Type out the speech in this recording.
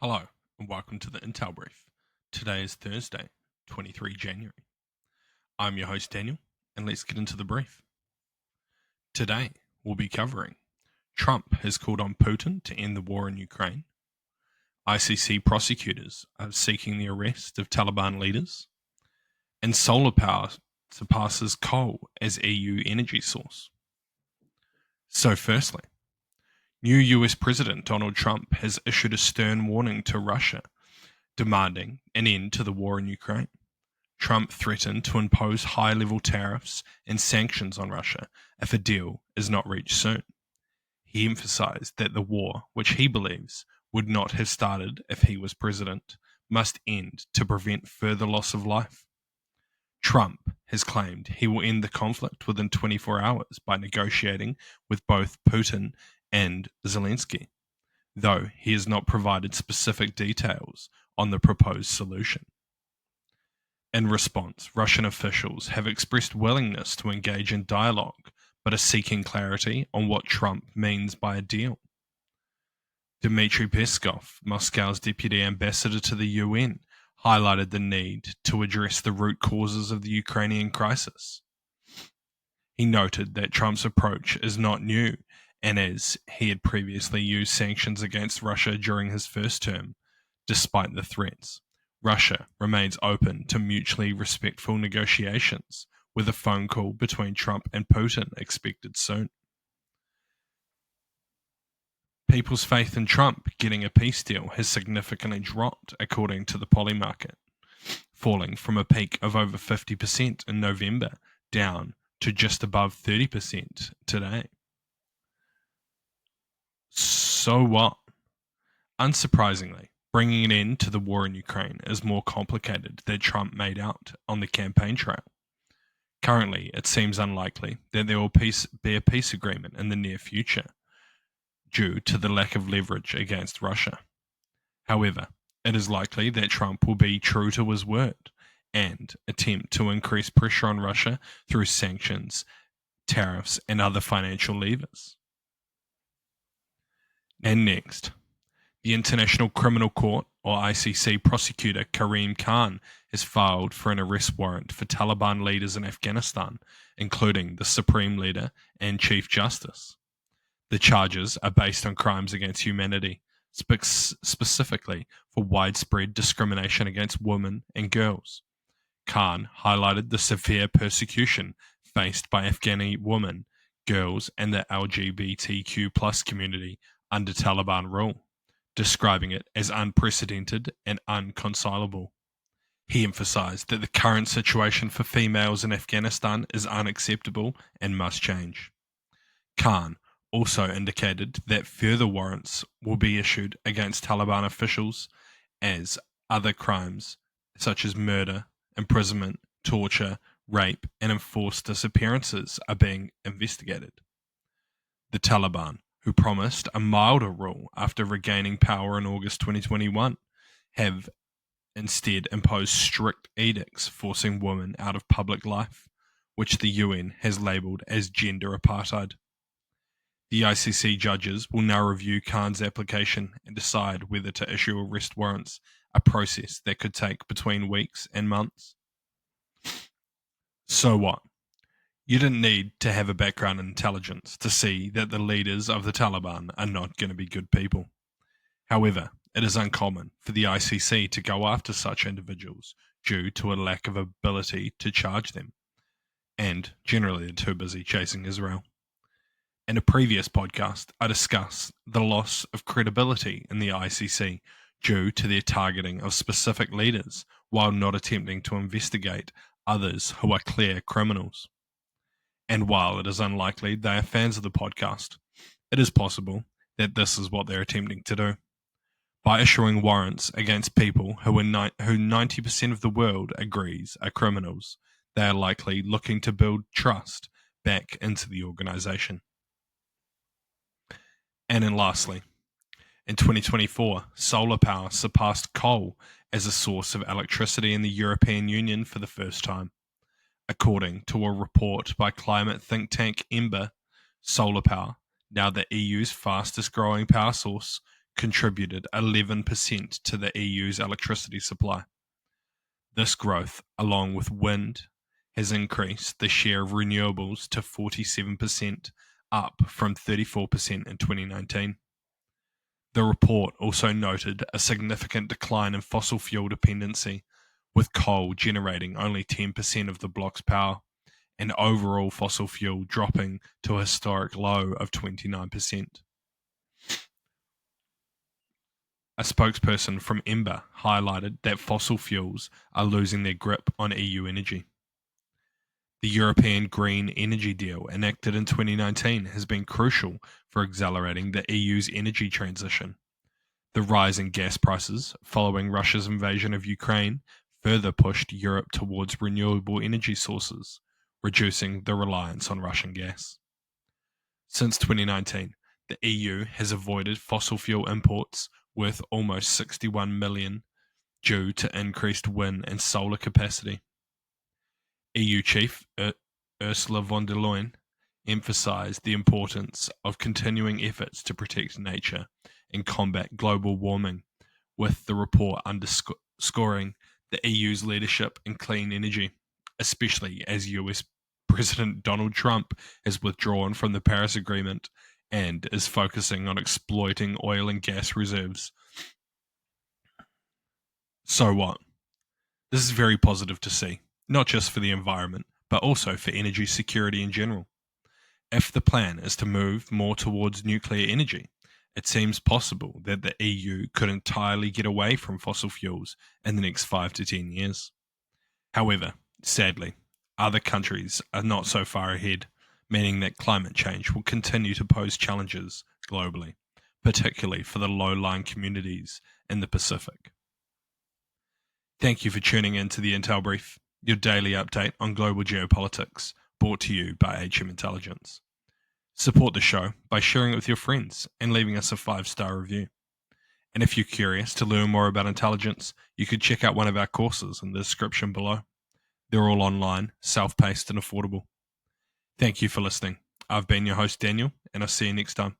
Hello and welcome to the Intel Brief. Today is Thursday, 23 January. I'm your host Daniel, and let's get into the brief. Today we'll be covering Trump has called on Putin to end the war in Ukraine. ICC prosecutors are seeking the arrest of Taliban leaders. And solar power surpasses coal as EU energy source. So firstly, new US President Donald Trump has issued a stern warning to Russia, demanding an end to the war in Ukraine. Trump threatened to impose high-level tariffs and sanctions on Russia if a deal is not reached soon. He emphasized that the war, which he believes would not have started if he was president, must end to prevent further loss of life. Trump has claimed he will end the conflict within 24 hours by negotiating with both Putin and Zelensky, though he has not provided specific details on the proposed solution. In response, Russian officials have expressed willingness to engage in dialogue, but are seeking clarity on what Trump means by a deal. Dmitry Peskov, Moscow's deputy ambassador to the UN, highlighted the need to address the root causes of the Ukrainian crisis. He noted that Trump's approach is not new, and as he had previously used sanctions against Russia during his first term, despite the threats, Russia remains open to mutually respectful negotiations, with a phone call between Trump and Putin expected soon. People's faith in Trump getting a peace deal has significantly dropped, according to the Poly Market, falling from a peak of over 50% in November down to just above 30% today. So what? Unsurprisingly, bringing an end to the war in Ukraine is more complicated than Trump made out on the campaign trail. Currently, it seems unlikely that there will be a peace agreement in the near future, due to the lack of leverage against Russia. However, it is likely that Trump will be true to his word and attempt to increase pressure on Russia through sanctions, tariffs, and other financial levers. And next, the International Criminal Court, or ICC, prosecutor Karim Khan has filed for an arrest warrant for Taliban leaders in Afghanistan, including the Supreme Leader and Chief Justice. The charges are based on crimes against humanity, specifically for widespread discrimination against women and girls. Khan highlighted the severe persecution faced by Afghani women, girls, and the LGBTQ+ community under Taliban rule, describing it as unprecedented and unconsolable. He emphasized that the current situation for females in Afghanistan is unacceptable and must change. Khan also indicated that further warrants will be issued against Taliban officials as other crimes such as murder, imprisonment, torture, rape, and enforced disappearances are being investigated. The Taliban, who promised a milder rule after regaining power in August 2021, have instead imposed strict edicts forcing women out of public life, which the UN has labelled as gender apartheid. The ICC judges will now review Khan's application and decide whether to issue arrest warrants, a process that could take between weeks and months. So what? You didn't need to have a background in intelligence to see that the leaders of the Taliban are not going to be good people. However, it is uncommon for the ICC to go after such individuals due to a lack of ability to charge them, and generally they're too busy chasing Israel. In a previous podcast, I discussed the loss of credibility in the ICC due to their targeting of specific leaders while not attempting to investigate others who are clear criminals. And while it is unlikely they are fans of the podcast, it is possible that this is what they're attempting to do. By issuing warrants against people who 90% of the world agrees are criminals, they are likely looking to build trust back into the organization. And then lastly, in 2024, solar power surpassed coal as a source of electricity in the European Union for the first time. According to a report by climate think tank Ember, solar power, now the EU's fastest growing power source, contributed 11% to the EU's electricity supply. This growth, along with wind, has increased the share of renewables to 47%, up from 34% in 2019. The report also noted a significant decline in fossil fuel dependency, with coal generating only 10% of the bloc's power, and overall fossil fuel dropping to a historic low of 29%. A spokesperson from EMBA highlighted that fossil fuels are losing their grip on EU energy. The European Green Energy Deal, enacted in 2019, has been crucial for accelerating the EU's energy transition. The rise in gas prices following Russia's invasion of Ukraine further pushed Europe towards renewable energy sources, reducing the reliance on Russian gas. Since 2019, the EU has avoided fossil fuel imports worth almost 61 million due to increased wind and solar capacity. EU Chief Ursula von der Leyen emphasized the importance of continuing efforts to protect nature and combat global warming, with the report underscoring the EU's leadership in clean energy, especially as US President Donald Trump has withdrawn from the Paris Agreement and is focusing on exploiting oil and gas reserves. So what? This is very positive to see, not just for the environment, but also for energy security in general. If the plan is to move more towards nuclear energy, it seems possible that the EU could entirely get away from fossil fuels in the next 5 to 10 years. However, sadly, other countries are not so far ahead, meaning that climate change will continue to pose challenges globally, particularly for the low-lying communities in the Pacific. Thank you for tuning in to the Intel Brief, your daily update on global geopolitics, brought to you by HM Intelligence. Support the show by sharing it with your friends and leaving us a 5-star review. And if you're curious to learn more about intelligence, you could check out one of our courses in the description below. They're all online, self-paced and affordable. Thank you for listening. I've been your host, Daniel, and I'll see you next time.